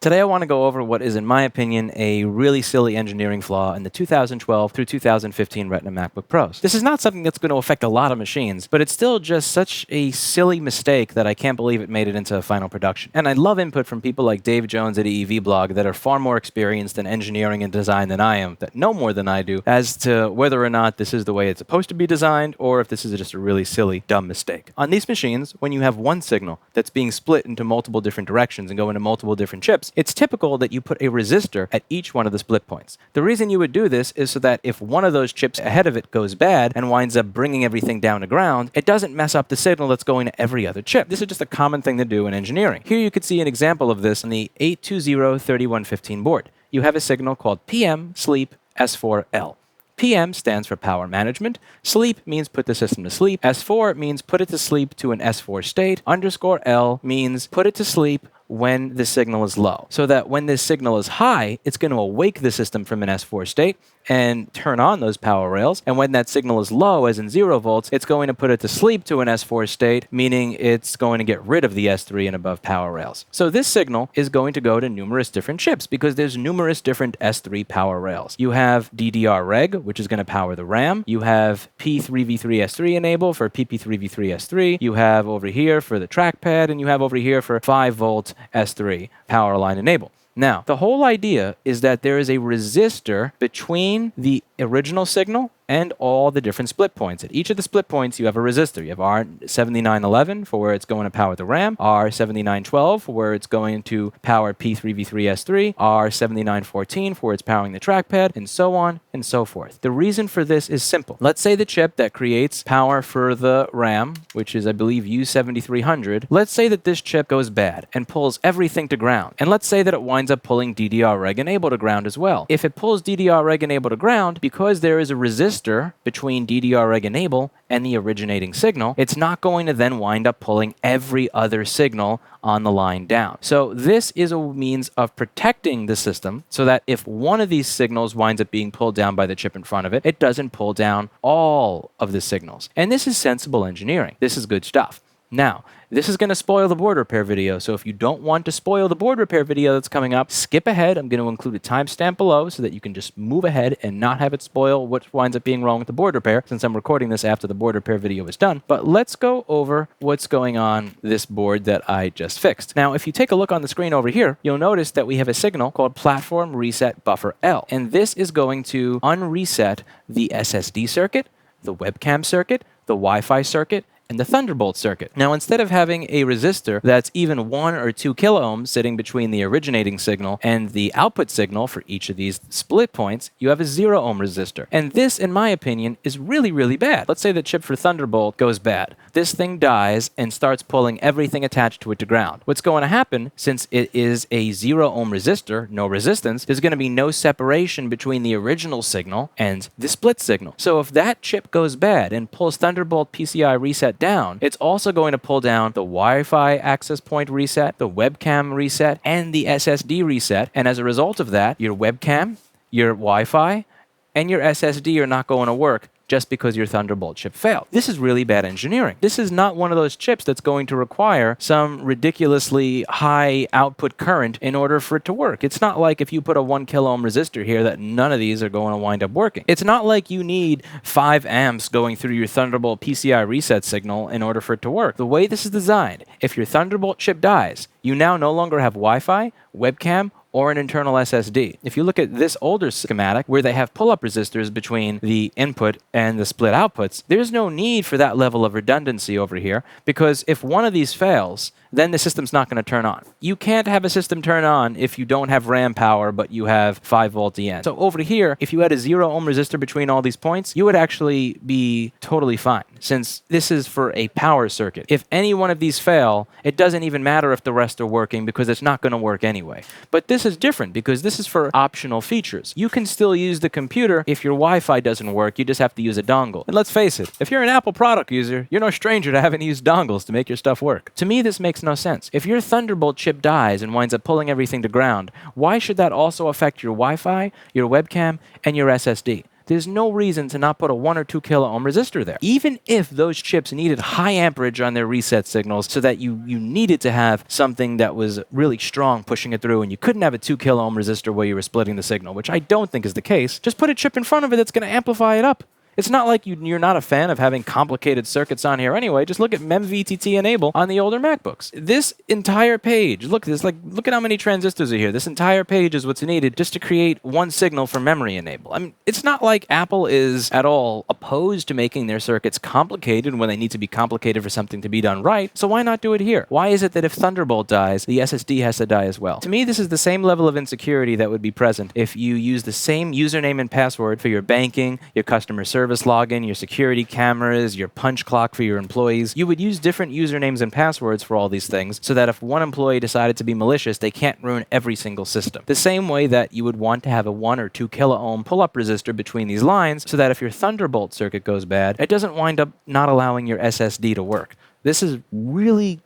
Today I want to go over what is, in my opinion, a really silly engineering flaw in the 2012 through 2015 Retina MacBook Pros. This is not something that's going to affect a lot of machines, but it's still just such a silly mistake that I can't believe it made it into final production. And I love input from people like Dave Jones at EEV Blog that are far more experienced in engineering and design than I am, that know more than I do, as to whether or not this is the way it's supposed to be designed, or if this is just a really silly, dumb mistake. On these machines, when you have one signal that's being split into multiple different directions and go into multiple different chips, it's typical that you put a resistor at each one of the split points. The reason you would do this is so that if one of those chips ahead of it goes bad and winds up bringing everything down to ground, it doesn't mess up the signal that's going to every other chip. This is just a common thing to do in engineering. Here you could see an example of this on the 820-3115 board. You have a signal called PM sleep S4L. PM stands for power management. Sleep means put the system to sleep. S4 means put it to sleep to an S4 state. _L means put it to sleep when the signal is low. So that when this signal is high, it's going to awake the system from an S4 state and turn on those power rails. And when that signal is low, as in 0 volts, it's going to put it to sleep to an S4 state, meaning it's going to get rid of the S3 and above power rails. So this signal is going to go to numerous different chips because there's numerous different S3 power rails. You have DDR-Reg, which is going to power the RAM. You have P3v3S3 enable for PP3v3S3. You have over here for the trackpad, and you have over here for 5 volt S3 power line enable. Now, the whole idea is that there is a resistor between the original signal and all the different split points. At each of the split points, you have a resistor. You have R7911 for where it's going to power the RAM, R7912 for where it's going to power P3v3S3, R7914 for where it's powering the trackpad, and so on and so forth. The reason for this is simple. Let's say the chip that creates power for the RAM, which is, I believe, U7300, let's say that this chip goes bad and pulls everything to ground. And let's say that it winds up pulling DDR-Reg enable to ground as well. If it pulls DDR-Reg enable to ground, because there is a resistor between DDR-Reg enable and the originating signal, it's not going to then wind up pulling every other signal on the line down. So this is a means of protecting the system so that if one of these signals winds up being pulled down by the chip in front of it, it doesn't pull down all of the signals. And this is sensible engineering. This is good stuff. Now, this is going to spoil the board repair video, so if you don't want to spoil the board repair video that's coming up, skip ahead. I'm going to include a timestamp below so that you can just move ahead and not have it spoil what winds up being wrong with the board repair, since I'm recording this after the board repair video is done. But let's go over what's going on this board that I just fixed. Now, if you take a look on the screen over here, you'll notice that we have a signal called Platform Reset Buffer L, and this is going to unreset the SSD circuit, the webcam circuit, the Wi-Fi circuit, and the Thunderbolt circuit. Now, instead of having a resistor that's even 1 or 2 kilo ohms sitting between the originating signal and the output signal for each of these split points, you have a 0 ohm resistor. And this, in my opinion, is really, really bad. Let's say the chip for Thunderbolt goes bad. This thing dies and starts pulling everything attached to it to ground. What's going to happen, since it is a 0 ohm resistor, no resistance, there's going to be no separation between the original signal and the split signal. So if that chip goes bad and pulls Thunderbolt PCI reset down, it's also going to pull down the Wi-Fi access point reset, the webcam reset, and the SSD reset. And as a result of that, your webcam, your Wi-Fi, and your SSD are not going to work just because your Thunderbolt chip failed. This is really bad engineering. This is not one of those chips that's going to require some ridiculously high output current in order for it to work. It's not like if you put a 1 kilo ohm resistor here that none of these are going to wind up working. It's not like you need 5 amps going through your Thunderbolt PCI reset signal in order for it to work. The way this is designed, if your Thunderbolt chip dies, you now no longer have Wi-Fi, webcam, or an internal SSD. If you look at this older schematic where they have pull-up resistors between the input and the split outputs, there's no need for that level of redundancy over here, because if one of these fails, then the system's not going to turn on. You can't have a system turn on if you don't have RAM power, but you have 5 volt EN. So over here, if you had a 0 ohm resistor between all these points, you would actually be totally fine, since this is for a power circuit. If any one of these fail, it doesn't even matter if the rest are working, because it's not going to work anyway. But this is different, because this is for optional features. You can still use the computer if your Wi-Fi doesn't work. You just have to use a dongle. And let's face it, if you're an Apple product user, you're no stranger to having to use dongles to make your stuff work. To me, this makes no sense. If your Thunderbolt chip dies and winds up pulling everything to ground, why should that also affect your Wi-Fi, your webcam, and your SSD? there's no reason to not put a 1 or 2 kilo ohm resistor there. Even if those chips needed high amperage on their reset signals so that you needed to have something that was really strong pushing it through and you couldn't have a 2 kilo ohm resistor where you were splitting the signal, which I don't think is the case, just put a chip in front of it that's going to amplify it up. It's not like you're not a fan of having complicated circuits on here anyway. Just look at MEMVTT enable on the older MacBooks. This entire page, look at how many transistors are here. This entire page is what's needed just to create one signal for memory enable. I mean, it's not like Apple is at all opposed to making their circuits complicated when they need to be complicated for something to be done right. So why not do it here? Why is it that if Thunderbolt dies, the SSD has to die as well? To me, this is the same level of insecurity that would be present if you use the same username and password for your banking, your customer service login, your security cameras, your punch clock for your employees. You would use different usernames and passwords for all these things so that if one employee decided to be malicious, they can't ruin every single system. The same way that you would want to have a 1 or 2 kilo ohm pull-up resistor between these lines so that if your Thunderbolt circuit goes bad, it doesn't wind up not allowing your SSD to work. This is really...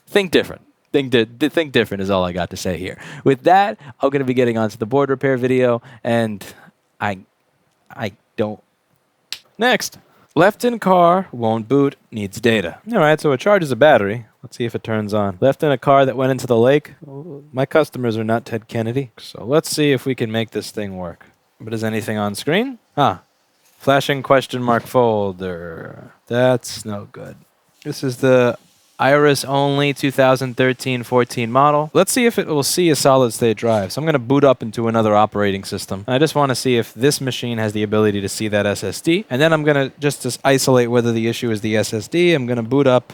Think different. Think different is all I got to say here. With that, I'm going to be getting onto the board repair video, and I don't. Next. Left in car, won't boot, needs data. All right, so it charges a battery. Let's see if it turns on. Left in a car that went into the lake. My customers are not Ted Kennedy. So let's see if we can make this thing work. But is anything on screen? Flashing question mark folder. That's no good. This is the Iris only 2013-14 model. Let's see if it will see a solid state drive. So I'm going to boot up into another operating system. I just want to see if this machine has the ability to see that SSD. And then I'm going to just isolate whether the issue is the SSD. I'm going to boot up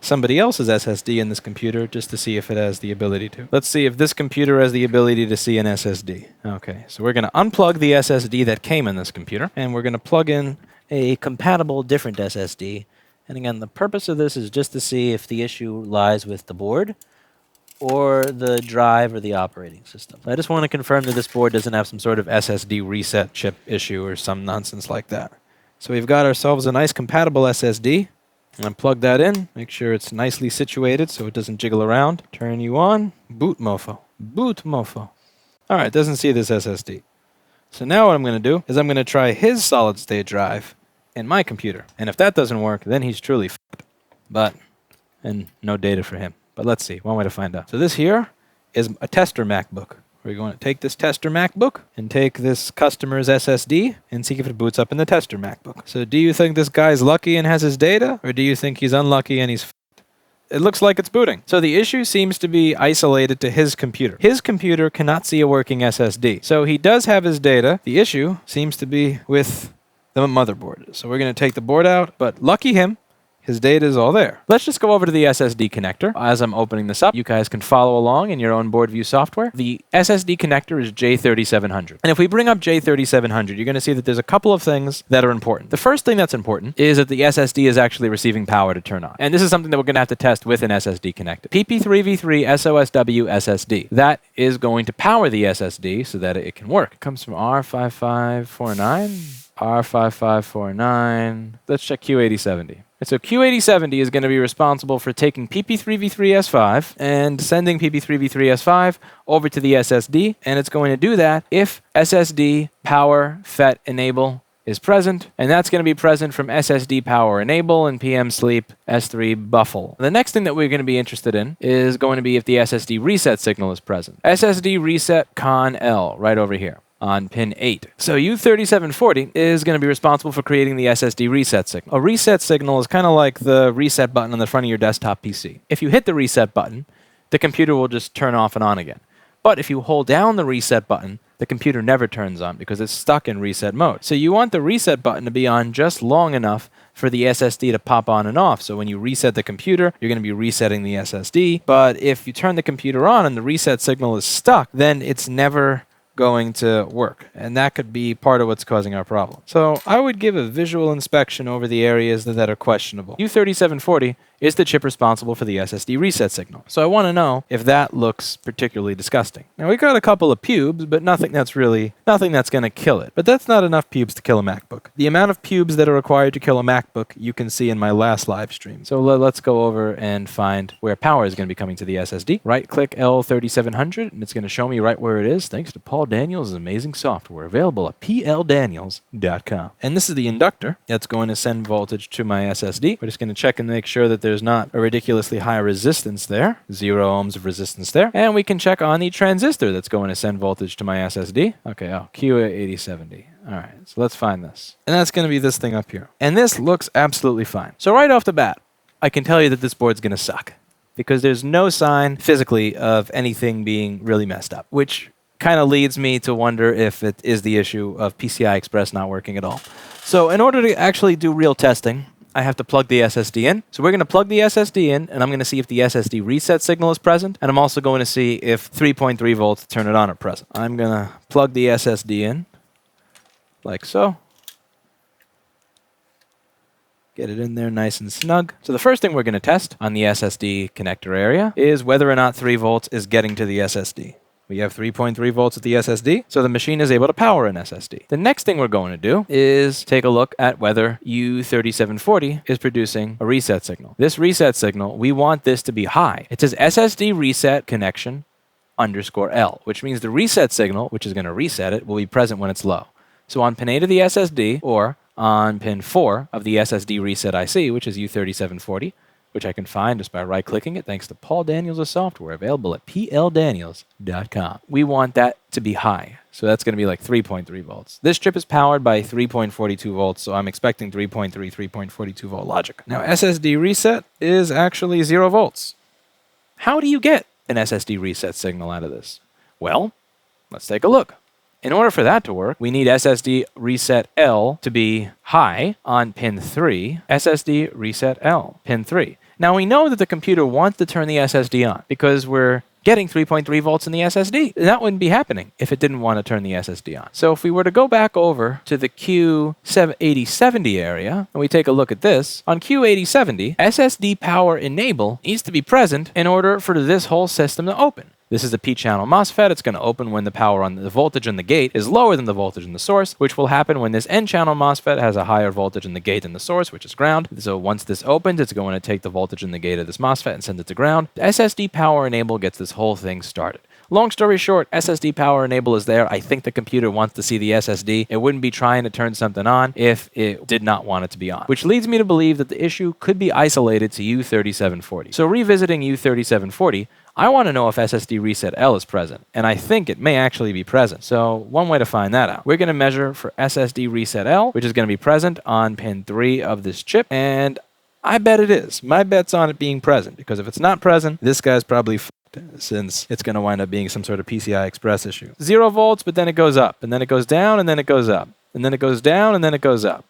somebody else's SSD in this computer just to see if it has the ability to. Let's see if this computer has the ability to see an SSD. Okay, so we're going to unplug the SSD that came in this computer, and we're going to plug in a compatible different SSD. And again, the purpose of this is just to see if the issue lies with the board or the drive or the operating system. I just want to confirm that this board doesn't have some sort of SSD reset chip issue or some nonsense like that. So we've got ourselves a nice compatible SSD. And plug that in. Make sure it's nicely situated so it doesn't jiggle around. Turn you on. Boot mofo. Boot mofo. All right, doesn't see this SSD. So now what I'm going to do is I'm going to try his solid state drive in my computer. And if that doesn't work, then he's truly f***ed. And no data for him. But let's see, one way to find out. So this here is a tester MacBook. We're going to take this tester MacBook and take this customer's SSD and see if it boots up in the tester MacBook. So do you think this guy's lucky and has his data? Or do you think he's unlucky and he's f***ed? It looks like it's booting. So the issue seems to be isolated to his computer. His computer cannot see a working SSD. So he does have his data. The issue seems to be with the motherboard. So we're going to take the board out, but lucky him, his data is all there. Let's just go over to the SSD connector. As I'm opening this up, you guys can follow along in your own board view software. The SSD connector is J3700. And if we bring up J3700, you're going to see that there's a couple of things that are important. The first thing that's important is that the SSD is actually receiving power to turn on. And this is something that we're going to have to test with an SSD connector. PP3v3 SOSW SSD. That is going to power the SSD so that it can work. It comes from R5549. R5549. Let's check Q8070. So Q8070 is going to be responsible for taking PP3v3S5 and sending PP3v3S5 over to the SSD, and it's going to do that if SSD power FET enable is present, and that's going to be present from SSD power enable and PM sleep S3 buffle. The next thing that we're going to be interested in is going to be if the SSD reset signal is present. SSD reset con L right over here on pin 8. So U3740 is going to be responsible for creating the SSD reset signal. A reset signal is kind of like the reset button on the front of your desktop PC. If you hit the reset button, the computer will just turn off and on again. But if you hold down the reset button, the computer never turns on because it's stuck in reset mode. So you want the reset button to be on just long enough for the SSD to pop on and off. So when you reset the computer, you're going to be resetting the SSD. But if you turn the computer on and the reset signal is stuck, then it's never going to work, and that could be part of what's causing our problem. So I would give a visual inspection over the areas that are questionable. U3740 is the chip responsible for the SSD reset signal. So I want to know if that looks particularly disgusting. Now we got a couple of pubes, but nothing that's going to kill it. But that's not enough pubes to kill a MacBook. The amount of pubes that are required to kill a MacBook you can see in my last live stream. So let's go over and find where power is going to be coming to the SSD. Right click L3700 and it's going to show me right where it is thanks to Paul Daniels' amazing software available at pldaniels.com. And this is the inductor that's going to send voltage to my SSD. We're just going to check and make sure that there's not a ridiculously high resistance there. 0 ohms of resistance there. And we can check on the transistor that's going to send voltage to my SSD. Okay, Q8070. All right, so let's find this. And that's going to be this thing up here. And this looks absolutely fine. So right off the bat, I can tell you that this board's going to suck because there's no sign physically of anything being really messed up, which kind of leads me to wonder if it is the issue of PCI Express not working at all. So in order to actually do real testing, I have to plug the SSD in. So we're going to plug the SSD in, and I'm going to see if the SSD reset signal is present, and I'm also going to see if 3.3 volts to turn it on are present. I'm going to plug the SSD in, like so. Get it in there nice and snug. So the first thing we're going to test on the SSD connector area is whether or not 3 volts is getting to the SSD. We have 3.3 volts at the SSD, so the machine is able to power an SSD. The next thing we're going to do is take a look at whether U3740 is producing a reset signal. This reset signal, we want this to be high. It says SSD reset connection _L, which means the reset signal, which is going to reset it, will be present when it's low. So on pin 8 of the SSD, or on pin 4 of the SSD reset IC, which is U3740, which I can find just by right-clicking it thanks to Paul Daniels' software available at pldaniels.com. We want that to be high, so that's going to be like 3.3 volts. This chip is powered by 3.42 volts, so I'm expecting 3.42 volt logic. Now SSD reset is actually 0 volts. How do you get an SSD reset signal out of this? Well, let's take a look. In order for that to work, we need SSD reset L to be high on pin 3, SSD reset L, pin 3. Now we know that the computer wants to turn the SSD on because we're getting 3.3 volts in the SSD. That wouldn't be happening if it didn't want to turn the SSD on. So if we were to go back over to the Q8070 area and we take a look at this, on Q8070, SSD power enable needs to be present in order for this whole system to open. This is a P-channel MOSFET. It's going to open when the power on the voltage on the gate is lower than the voltage in the source, which will happen when this N-channel MOSFET has a higher voltage in the gate than the source, which is ground. So once this opens, it's going to take the voltage in the gate of this MOSFET and send it to ground. The SSD power enable gets this whole thing started. Long story short, SSD power enable is there. I think the computer wants to see the SSD. It wouldn't be trying to turn something on if it did not want it to be on, which leads me to believe that the issue could be isolated to U3740. So revisiting U3740, I want to know if SSD reset L is present, and I think it may actually be present. So one way to find that out, we're going to measure for SSD reset L, which is going to be present on pin 3 of this chip, and I bet it is. My bet's on it being present, because if it's not present, this guy's probably since it's going to wind up being some sort of PCI Express issue. 0 volts, but then it goes up, and then it goes down, and then it goes up, and then it goes down, and then it goes up.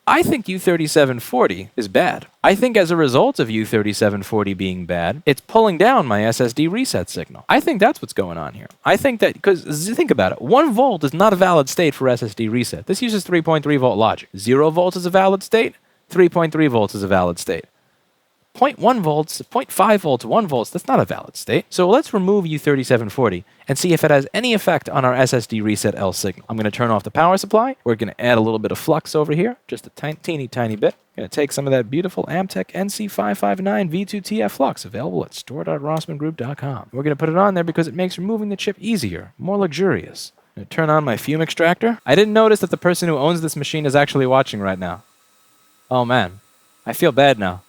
I think U3740 is bad. I think as a result of U3740 being bad, it's pulling down my SSD reset signal. I think that's what's going on here. I think that, because think about it, 1 volt is not a valid state for SSD reset. This uses 3.3 volt logic. 0 volts is a valid state, 3.3 volts is a valid state. 0.1 volts, 0.5 volts, 1 volts, that's not a valid state. So let's remove U3740 and see if it has any effect on our SSD reset L signal. I'm going to turn off the power supply. We're going to add a little bit of flux over here, just a tiny bit. Going to take some of that beautiful Amtech NC559 V2TF flux available at store.rossmangroup.com. We're going to put it on there because it makes removing the chip easier, more luxurious. I'm going to turn on my fume extractor. I didn't notice that the person who owns this machine is actually watching right now. Oh man, I feel bad now.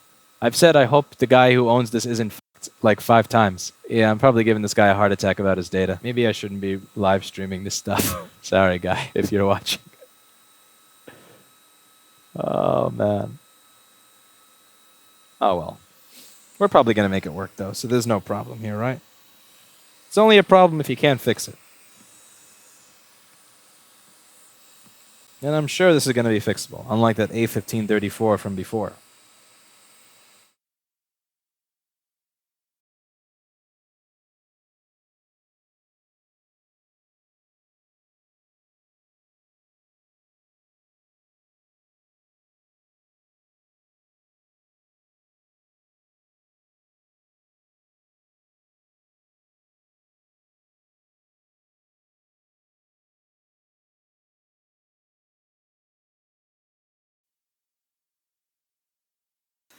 I've said I hope the guy who owns this isn't like 5 times. Yeah, I'm probably giving this guy a heart attack about his data. Maybe I shouldn't be live streaming this stuff. Sorry, guy, if you're watching. Oh, man. Oh, well. We're probably going to make it work, though, so there's no problem here, right? It's only a problem if you can't fix it. And I'm sure this is going to be fixable, unlike that A1534 from before.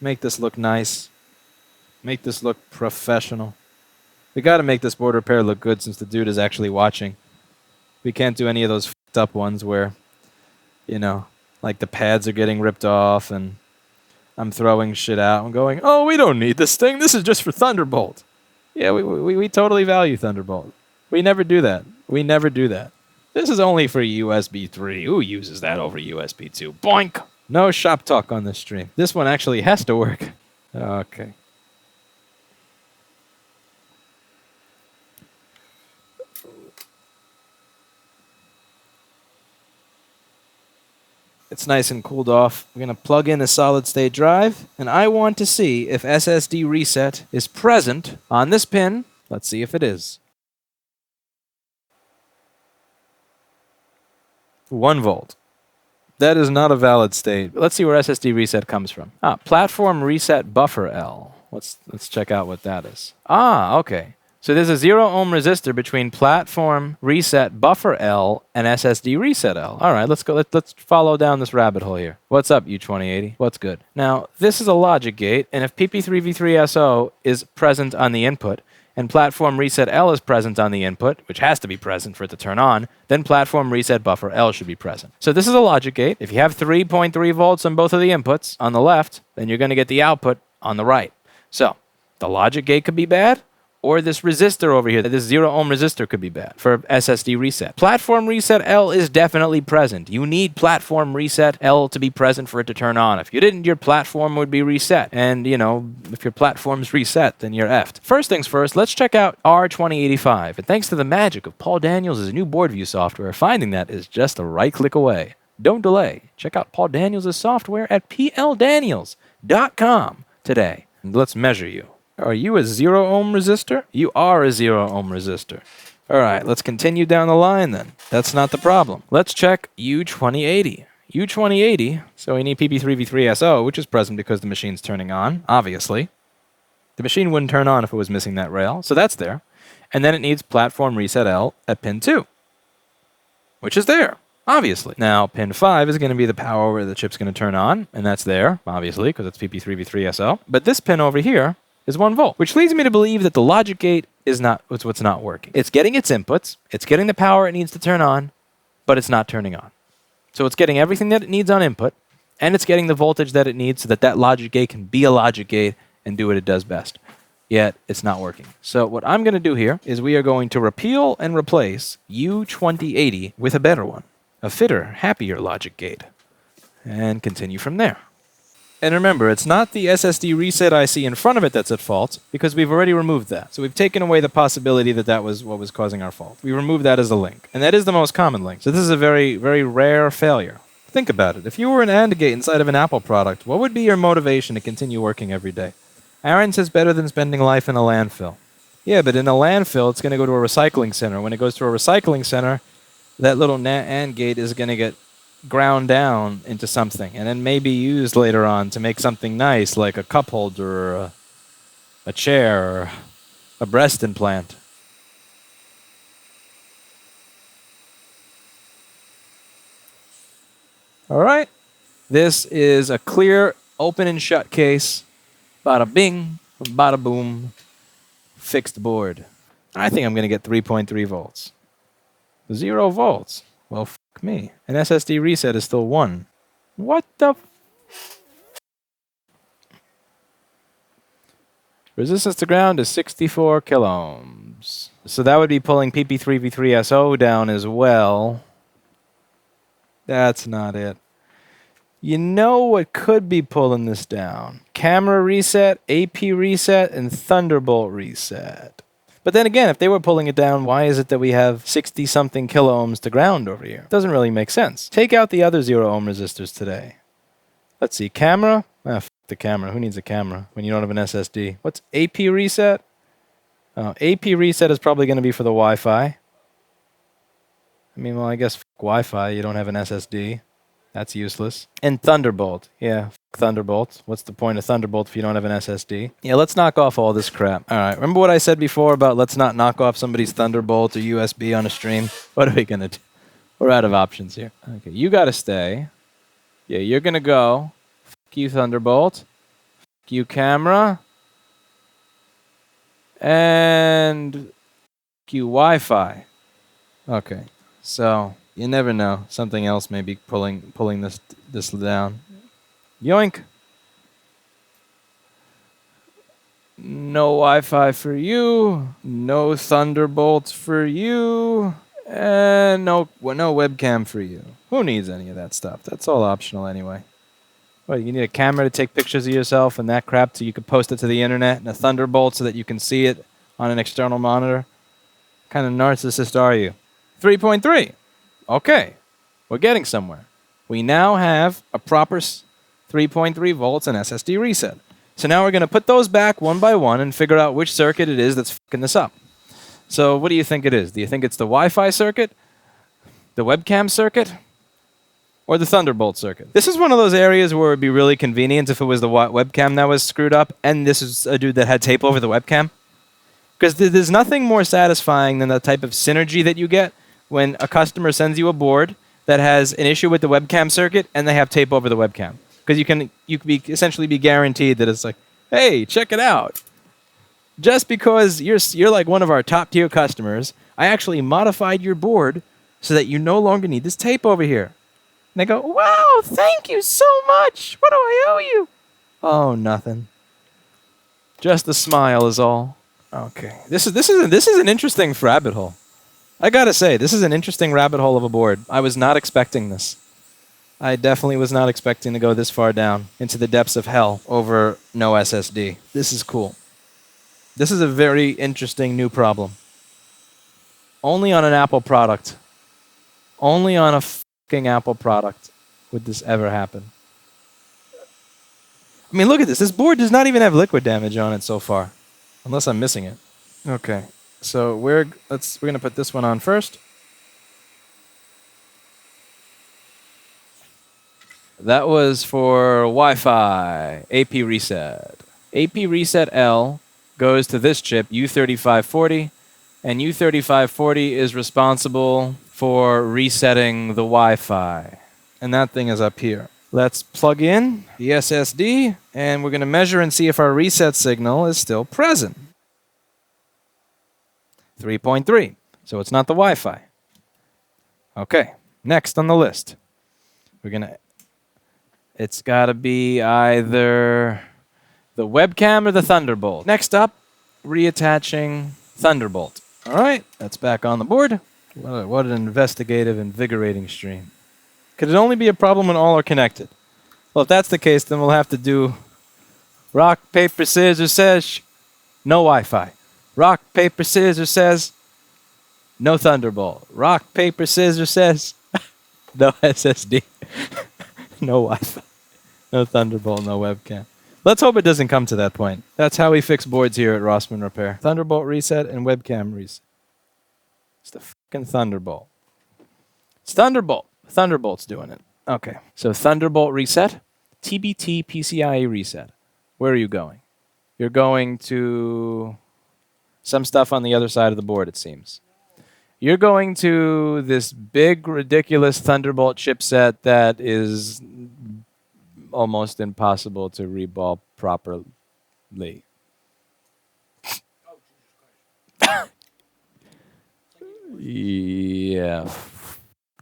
Make this look nice. Make this look professional. We got to make this board repair look good since the dude is actually watching. We can't do any of those f***ed up ones where, you know, like the pads are getting ripped off and I'm throwing shit out and going, oh, we don't need this thing. This is just for Thunderbolt. Yeah, we totally value Thunderbolt. We never do that. We never do that. This is only for USB 3. Who uses that over USB 2? Boink! No shop talk on this stream. This one actually has to work. Okay. It's nice and cooled off. We're going to plug in a solid-state drive, and I want to see if SSD reset is present on this pin. Let's see if it is. 1 volt. That is not a valid state. Let's see where SSD reset comes from. Platform reset buffer L. Let's check out what that is. Okay. So there's a 0 ohm resistor between platform reset buffer L and SSD reset L. All right, let's go. Let's follow down this rabbit hole here. What's up, U2080? What's good? Now, this is a logic gate, and if PP3V3SO is present on the input, and platform reset L is present on the input, which has to be present for it to turn on, then platform reset buffer L should be present. So this is a logic gate. If you have 3.3 volts on both of the inputs on the left, then you're going to get the output on the right. So the logic gate could be bad, or this resistor over here, this 0 ohm resistor could be bad for SSD reset. Platform reset L is definitely present. You need platform reset L to be present for it to turn on. If you didn't, your platform would be reset. And, you know, if your platform's reset, then you're effed. First things first, let's check out R2085. And thanks to the magic of Paul Daniels' new board view software, finding that is just a right click away. Don't delay. Check out Paul Daniels' software at pldaniels.com today. And let's measure you. Are you a 0 ohm resistor? You are a 0 ohm resistor. All right, let's continue down the line then. That's not the problem. Let's check U2080. U2080, so we need PP3V3SO, which is present because the machine's turning on, obviously. The machine wouldn't turn on if it was missing that rail, so that's there. And then it needs platform reset L at pin 2, which is there, obviously. Now, pin 5 is going to be the power where the chip's going to turn on, and that's there, obviously, because it's PP3V3SO. But this pin over here is 1 volt, which leads me to believe that the logic gate is what's not working. It's getting its inputs, it's getting the power it needs to turn on, but it's not turning on. So it's getting everything that it needs on input, and it's getting the voltage that it needs so that that logic gate can be a logic gate and do what it does best. Yet, it's not working. So what I'm going to do here is we are going to repeal and replace U2080 with a better one, a fitter, happier logic gate, and continue from there. And remember, it's not the SSD reset IC in front of it that's at fault, because we've already removed that. So we've taken away the possibility that that was what was causing our fault. We removed that as a link. And that is the most common link. So this is a very, very rare failure. Think about it. If you were an AND gate inside of an Apple product, what would be your motivation to continue working every day? Aaron says better than spending life in a landfill. Yeah, but in a landfill, it's going to go to a recycling center. When it goes to a recycling center, that little AND gate is going to get ground down into something and then maybe used later on to make something nice like a cup holder or a chair or a breast implant. All right. This is a clear open and shut case. Bada bing, bada boom, fixed board. I think I'm going to get 3.3 volts. 0 volts. Well, fuck me. An SSD reset is still 1. What the resistance to ground is 64 kiloohms. So that would be pulling PP3V3SO down as well. That's not it. You know what could be pulling this down? Camera reset, AP reset, and Thunderbolt reset. But then again, if they were pulling it down, why is it that we have 60-something kiloohms to ground over here? Doesn't really make sense. Take out the other 0 ohm resistors today. Let's see, camera? F the camera. Who needs a camera when you don't have an SSD? What's AP reset? AP reset is probably going to be for the Wi-Fi. I mean, well, I guess Wi-Fi, you don't have an SSD. That's useless. And Thunderbolt. Yeah, Thunderbolt. What's the point of Thunderbolt if you don't have an SSD? Yeah, let's knock off all this crap. All right, remember what I said before about let's not knock off somebody's Thunderbolt or USB on a stream? What are we going to do? We're out of options here. Okay, you got to stay. Yeah, you're going to go. F*** you, Thunderbolt. Q camera. And Q Wi-Fi. Okay, so you never know. Something else may be pulling this down. Yoink. No Wi-Fi for you. No Thunderbolts for you. And no webcam for you. Who needs any of that stuff? That's all optional anyway. What, you need a camera to take pictures of yourself and that crap so you can post it to the internet, and a Thunderbolt so that you can see it on an external monitor? What kind of narcissist are you? 3.3. Okay, we're getting somewhere. We now have a proper 3.3 volts and SSD reset. So now we're going to put those back one by one and figure out which circuit it is that's fucking this up. So what do you think it is? Do you think it's the Wi-Fi circuit, the webcam circuit, or the Thunderbolt circuit? This is one of those areas where it would be really convenient if it was the webcam that was screwed up and this is a dude that had tape over the webcam. Because there's nothing more satisfying than the type of synergy that you get when a customer sends you a board that has an issue with the webcam circuit and they have tape over the webcam. Because you can essentially be guaranteed that it's like, hey, check it out. Just because you're like one of our top tier customers, I actually modified your board so that you no longer need this tape over here. And they go, wow, thank you so much. What do I owe you? Oh, nothing. Just a smile is all. Okay, this is an interesting rabbit hole. I gotta say, this is an interesting rabbit hole of a board. I was not expecting this. I definitely was not expecting to go this far down into the depths of hell over no SSD. This is cool. This is a very interesting new problem. Only on an Apple product. Only on a fucking Apple product would this ever happen. I mean, look at this. This board does not even have liquid damage on it so far. Unless I'm missing it. Okay. So we're going to put this one on first. That was for Wi-Fi, AP reset. AP reset L goes to this chip, U3540, and U3540 is responsible for resetting the Wi-Fi. And that thing is up here. Let's plug in the SSD, and we're going to measure and see if our reset signal is still present. 3.3, so it's not the Wi-Fi. Okay, next on the list. It's got to be either the webcam or the Thunderbolt. Next up, reattaching Thunderbolt. All right, that's back on the board. What an investigative, invigorating stream. Could it only be a problem when all are connected? Well, if that's the case, then we'll have to do rock, paper, scissors, says no Wi-Fi. Rock, paper, scissors says no Thunderbolt. Rock, paper, scissors says no SSD. No Wi-Fi. No Thunderbolt, no webcam. Let's hope it doesn't come to that point. That's how we fix boards here at Rossman Repair. Thunderbolt reset and webcam reset. It's the fucking Thunderbolt. It's Thunderbolt. Thunderbolt's doing it. Okay. So Thunderbolt reset. TBT PCIe reset. Where are you going? You're going to some stuff on the other side of the board, it seems. You're going to this big, ridiculous Thunderbolt chipset that is almost impossible to reball properly. Yeah.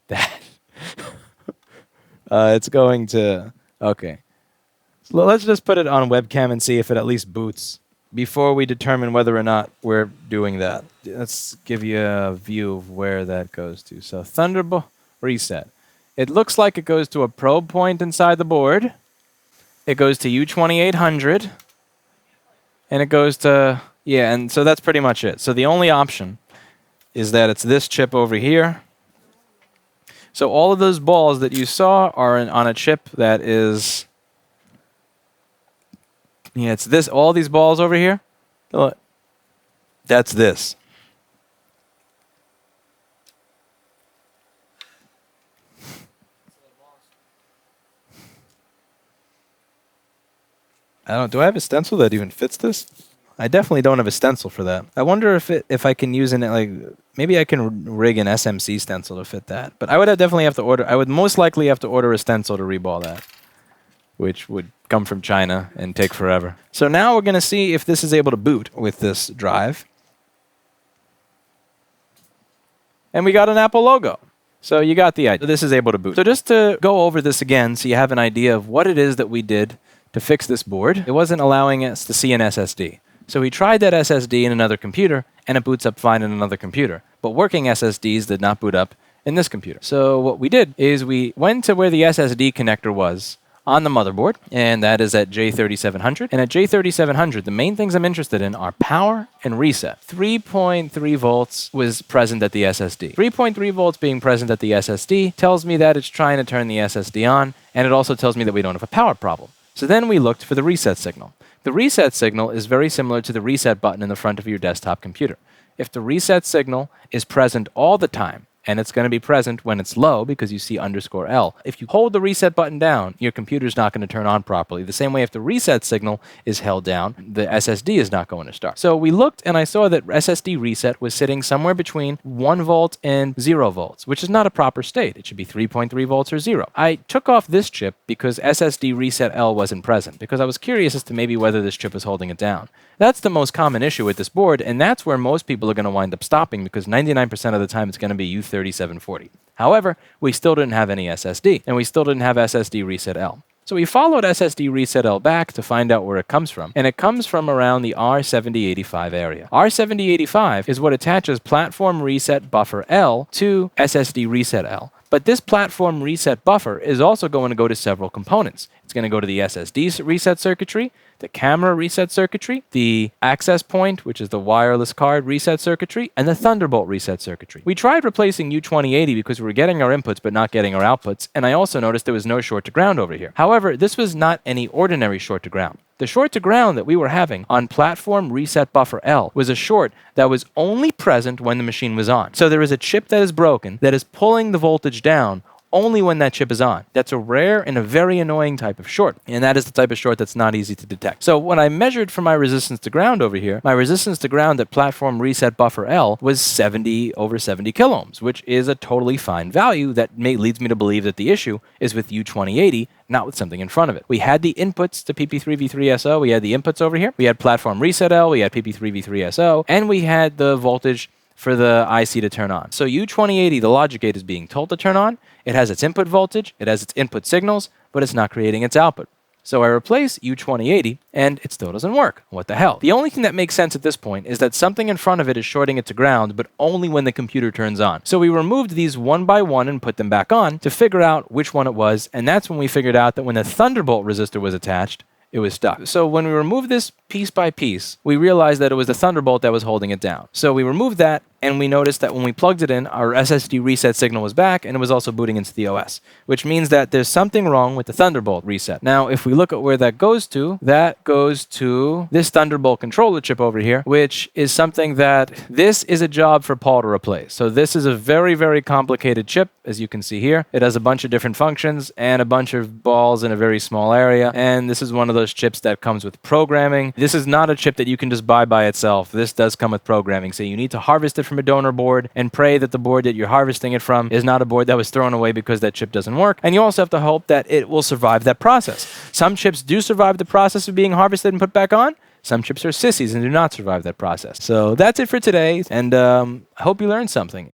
That. It's going to... Okay. So let's just put it on webcam and see if it at least boots before we determine whether or not we're doing that. Let's give you a view of where that goes to. So Thunderbolt reset. It looks like it goes to a probe point inside the board. It goes to U2800. And it goes to... Yeah, and so that's pretty much it. So the only option is that it's this chip over here. So all of those balls that you saw are on a chip that is... Yeah, it's this. All these balls over here. That's this. Do I have a stencil that even fits this? I definitely don't have a stencil for that. I wonder if I can use maybe I can rig an SMC stencil to fit that. But I would definitely have to order. I would most likely have to order a stencil to reball that, which would come from China and take forever. So now we're going to see if this is able to boot with this drive. And we got an Apple logo. So you got the idea. This is able to boot. So just to go over this again so you have an idea of what it is that we did to fix this board, it wasn't allowing us to see an SSD. So we tried that SSD in another computer, and it boots up fine in another computer. But working SSDs did not boot up in this computer. So what we did is we went to where the SSD connector was on the motherboard, and that is at J3700. And at J3700, the main things I'm interested in are power and reset. 3.3 volts was present at the SSD. 3.3 volts being present at the SSD tells me that it's trying to turn the SSD on, and it also tells me that we don't have a power problem. So then we looked for the reset signal. The reset signal is very similar to the reset button in the front of your desktop computer. If the reset signal is present all the time, and it's going to be present when it's low because you see _L. If you hold the reset button down, your computer's not going to turn on properly. The same way if the reset signal is held down, the SSD is not going to start. So we looked and I saw that SSD reset was sitting somewhere between 1 volt and 0 volts, which is not a proper state. It should be 3.3 volts or 0. I took off this chip because SSD reset L wasn't present, because I was curious as to maybe whether this chip was holding it down. That's the most common issue with this board, and that's where most people are going to wind up stopping, because 99% of the time it's going to be U3740. However, we still didn't have any SSD, and we still didn't have SSD reset L. So we followed SSD reset L back to find out where it comes from, and it comes from around the R7085 area. R7085 is what attaches platform reset buffer L to SSD reset L. But this platform reset buffer is also going to go to several components. It's going to go to the SSD reset circuitry, the camera reset circuitry, the access point, which is the wireless card reset circuitry, and the Thunderbolt reset circuitry. We tried replacing U2080 because we were getting our inputs but not getting our outputs, and I also noticed there was no short to ground over here. However, this was not any ordinary short to ground. The short to ground that we were having on platform reset buffer L was a short that was only present when the machine was on. So there is a chip that is broken that is pulling the voltage down only when that chip is on. That's a rare and a very annoying type of short, and that is the type of short that's not easy to detect. So when I measured for my resistance to ground over here, my resistance to ground at platform reset buffer L was 70 over 70 kilo ohms, which is a totally fine value that leads me to believe that the issue is with U2080, not with something in front of it. We had the inputs to PP3V3SO, we had the inputs over here, we had platform reset L, we had PP3V3SO, and we had the voltage for the IC to turn on. So U2080, the logic gate, is being told to turn on. It has its input voltage, it has its input signals, but it's not creating its output. So I replace U2080, and it still doesn't work. What the hell? The only thing that makes sense at this point is that something in front of it is shorting it to ground, but only when the computer turns on. So we removed these one by one and put them back on to figure out which one it was, and that's when we figured out that when the Thunderbolt resistor was attached, it was stuck. So when we removed this piece by piece, we realized that it was the Thunderbolt that was holding it down. So we removed that, and we noticed that when we plugged it in, our SSD reset signal was back, and it was also booting into the OS, which means that there's something wrong with the Thunderbolt reset. Now, if we look at where that goes to this Thunderbolt controller chip over here, which is something that this is a job for Paul to replace. So this is a very, very complicated chip, as you can see here. It has a bunch of different functions and a bunch of balls in a very small area, and this is one of those chips that comes with programming. This is not a chip that you can just buy by itself. This does come with programming, so you need to harvest it from a donor board and pray that the board that you're harvesting it from is not a board that was thrown away because that chip doesn't work. And you also have to hope that it will survive that process. Some chips do survive the process of being harvested and put back on. Some chips are sissies and do not survive that process. So that's it for today, and I hope you learned something.